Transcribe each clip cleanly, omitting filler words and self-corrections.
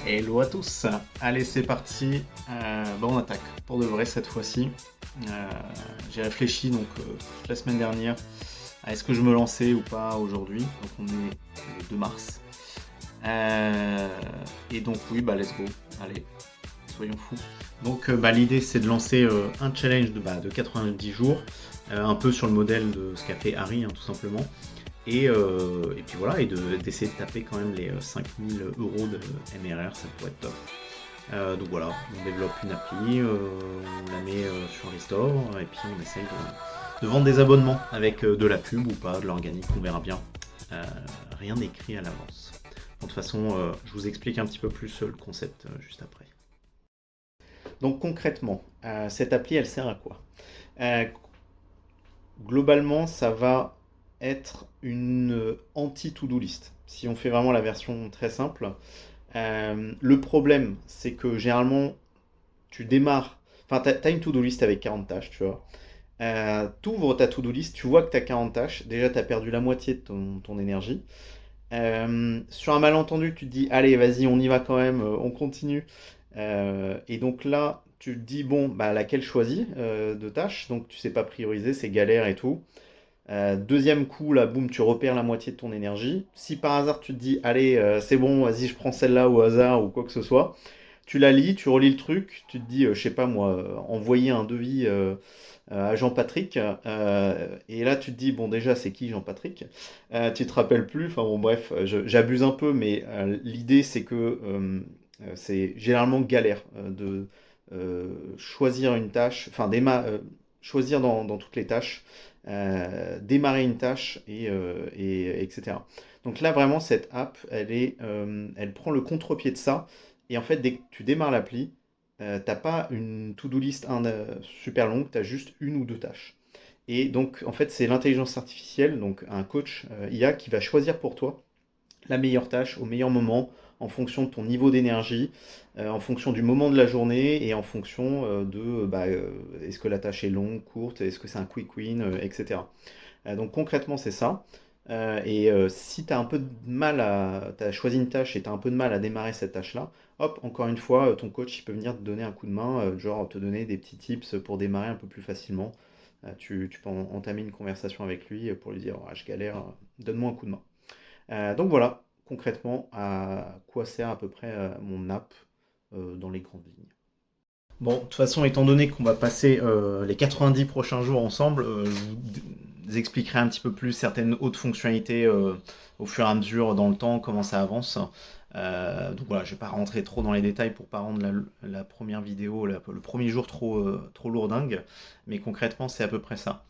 Hello à tous. Allez, c'est parti. On attaque pour de vrai cette fois-ci. J'ai réfléchi toute la semaine dernière à est-ce que je me lançais ou pas aujourd'hui. Donc on est le 2 mars. Euh, et donc oui, let's go. Allez, soyons fous. L'idée c'est de lancer un challenge de 90 jours, un peu sur le modèle de ce qu'a fait Harry, hein, tout simplement. Et puis voilà, d'essayer de taper quand même les 5 000 € de MRR, ça pourrait être top. Donc voilà, on développe une appli, on la met sur les stores, et puis on essaye de vendre des abonnements avec de la pub ou pas, de l'organique, on verra bien. Euh, Rien d'écrit à l'avance. De toute façon, je vous explique un petit peu plus le concept juste après. Donc concrètement, cette appli, elle sert à quoi? Euh, Globalement, ça va être une anti-to-do list. Si on fait vraiment la version très simple, le problème, c'est que généralement, tu démarres. Enfin, tu as une to-do list avec 40 tâches, tu vois. Tu ouvres ta to-do list, tu vois que tu as 40 tâches. Déjà, tu as perdu la moitié de ton énergie. Sur un malentendu, tu te dis, allez, vas-y, on y va quand même, on continue. Et donc là, tu te dis, bon, laquelle choisir de tâches. Donc, tu sais pas prioriser, c'est galère et tout. Deuxième coup, là, boum, tu repères la moitié de ton énergie. Si par hasard tu te dis, allez, c'est bon, vas-y, je prends celle-là au hasard ou quoi que ce soit, tu la lis, tu relis le truc, tu te dis, je sais pas moi, envoyer un devis à Jean-Patrick, et là tu te dis, bon, déjà, c'est qui Jean-Patrick? Tu te rappelles plus, enfin bon, bref, j'abuse un peu, mais l'idée c'est que c'est généralement galère choisir une tâche, choisir dans toutes les tâches démarrer une tâche etc. Donc là, vraiment, cette app, elle prend le contre-pied de ça. Et en fait, dès que tu démarres l'appli, t'as pas une to-do list super longue, tu as juste une ou deux tâches. Et donc, en fait, c'est l'intelligence artificielle, donc un coach IA, qui va choisir pour toi la meilleure tâche au meilleur moment en fonction de ton niveau d'énergie, en fonction du moment de la journée et en fonction est-ce que la tâche est longue, courte, est-ce que c'est un quick win, etc. Donc concrètement c'est ça. Si tu as un peu de mal tu as choisi une tâche et tu as un peu de mal à démarrer cette tâche-là, hop, encore une fois, ton coach il peut venir te donner un coup de main, genre te donner des petits tips pour démarrer un peu plus facilement. Tu peux entamer une conversation avec lui pour lui dire oh, je galère, donne-moi un coup de main. Donc voilà, concrètement, à quoi sert à peu près mon app dans les grandes lignes. Bon, de toute façon, étant donné qu'on va passer les 90 prochains jours ensemble, vous expliquerai un petit peu plus certaines autres fonctionnalités au fur et à mesure dans le temps, comment ça avance. Donc voilà, je vais pas rentrer trop dans les détails pour pas rendre la première vidéo, le premier jour trop lourdingue, mais concrètement, c'est à peu près ça.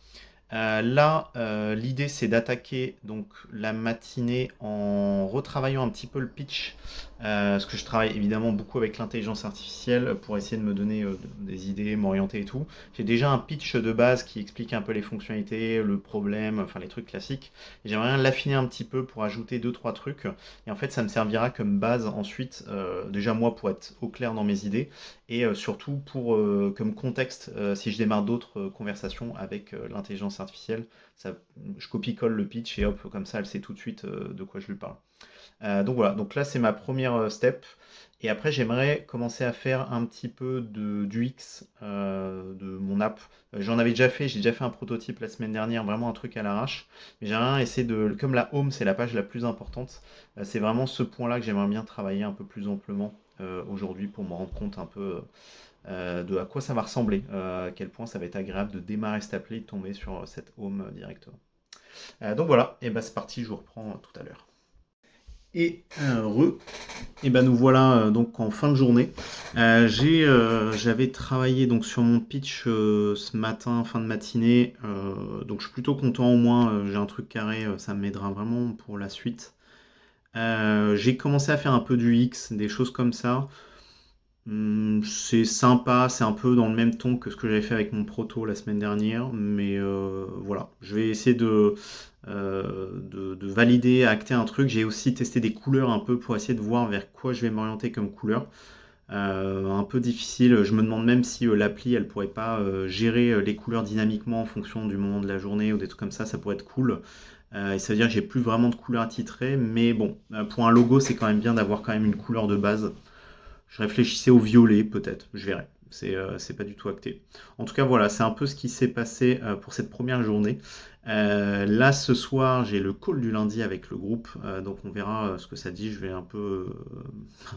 L'idée c'est d'attaquer donc la matinée en retravaillant un petit peu le pitch, parce que je travaille évidemment beaucoup avec l'intelligence artificielle pour essayer de me donner des idées, m'orienter et tout. J'ai déjà un pitch de base qui explique un peu les fonctionnalités, le problème, enfin les trucs classiques. Et j'aimerais bien l'affiner un petit peu pour ajouter deux trois trucs. Et en fait, ça me servira comme base ensuite, déjà moi pour être au clair dans mes idées, et surtout pour comme contexte si je démarre d'autres conversations avec l'intelligence artificielle, ça, je copie-colle le pitch et hop, comme ça elle sait tout de suite de quoi je lui parle. Donc voilà, donc là c'est ma première step. Et après j'aimerais commencer à faire un petit peu du X de mon app. J'en avais déjà fait, j'ai déjà fait un prototype la semaine dernière, vraiment un truc à l'arrache. Mais j'aimerais bien essayer de, comme la home c'est la page la plus importante, c'est vraiment ce point-là que j'aimerais bien travailler un peu plus amplement aujourd'hui pour me rendre compte un peu de à quoi ça va ressembler, à quel point ça va être agréable de démarrer cette appli et de tomber sur cette home directement. Donc voilà, et c'est parti, je vous reprends tout à l'heure. Et nous voilà donc en fin de journée. J'avais travaillé donc sur mon pitch ce matin, fin de matinée, donc je suis plutôt content au moins. J'ai un truc carré, ça m'aidera vraiment pour la suite. J'ai commencé à faire un peu du X, des choses comme ça. C'est sympa, c'est un peu dans le même ton que ce que j'avais fait avec mon proto la semaine dernière, mais voilà, je vais essayer de valider, acter un truc. J'ai aussi testé des couleurs un peu pour essayer de voir vers quoi je vais m'orienter comme couleur. Un peu difficile, je me demande même si l'appli elle pourrait pas gérer les couleurs dynamiquement en fonction du moment de la journée ou des trucs comme ça pourrait être cool. Et ça veut dire que j'ai plus vraiment de couleurs attitrées, mais bon, pour un logo c'est quand même bien d'avoir quand même une couleur de base. Je réfléchissais au violet, peut-être, je verrai. C'est pas du tout acté. En tout cas, voilà, c'est un peu ce qui s'est passé pour cette première journée. Là, ce soir, j'ai le call du lundi avec le groupe, donc on verra ce que ça dit. Je vais un peu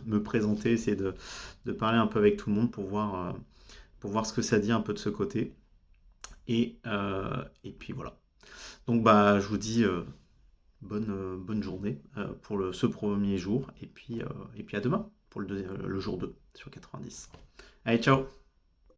me présenter, essayer de parler un peu avec tout le monde pour voir ce que ça dit un peu de ce côté. Et puis voilà. Donc bah, je vous dis bonne journée pour ce premier jour, et puis à demain pour le jour 2 sur 90. Allez, ciao!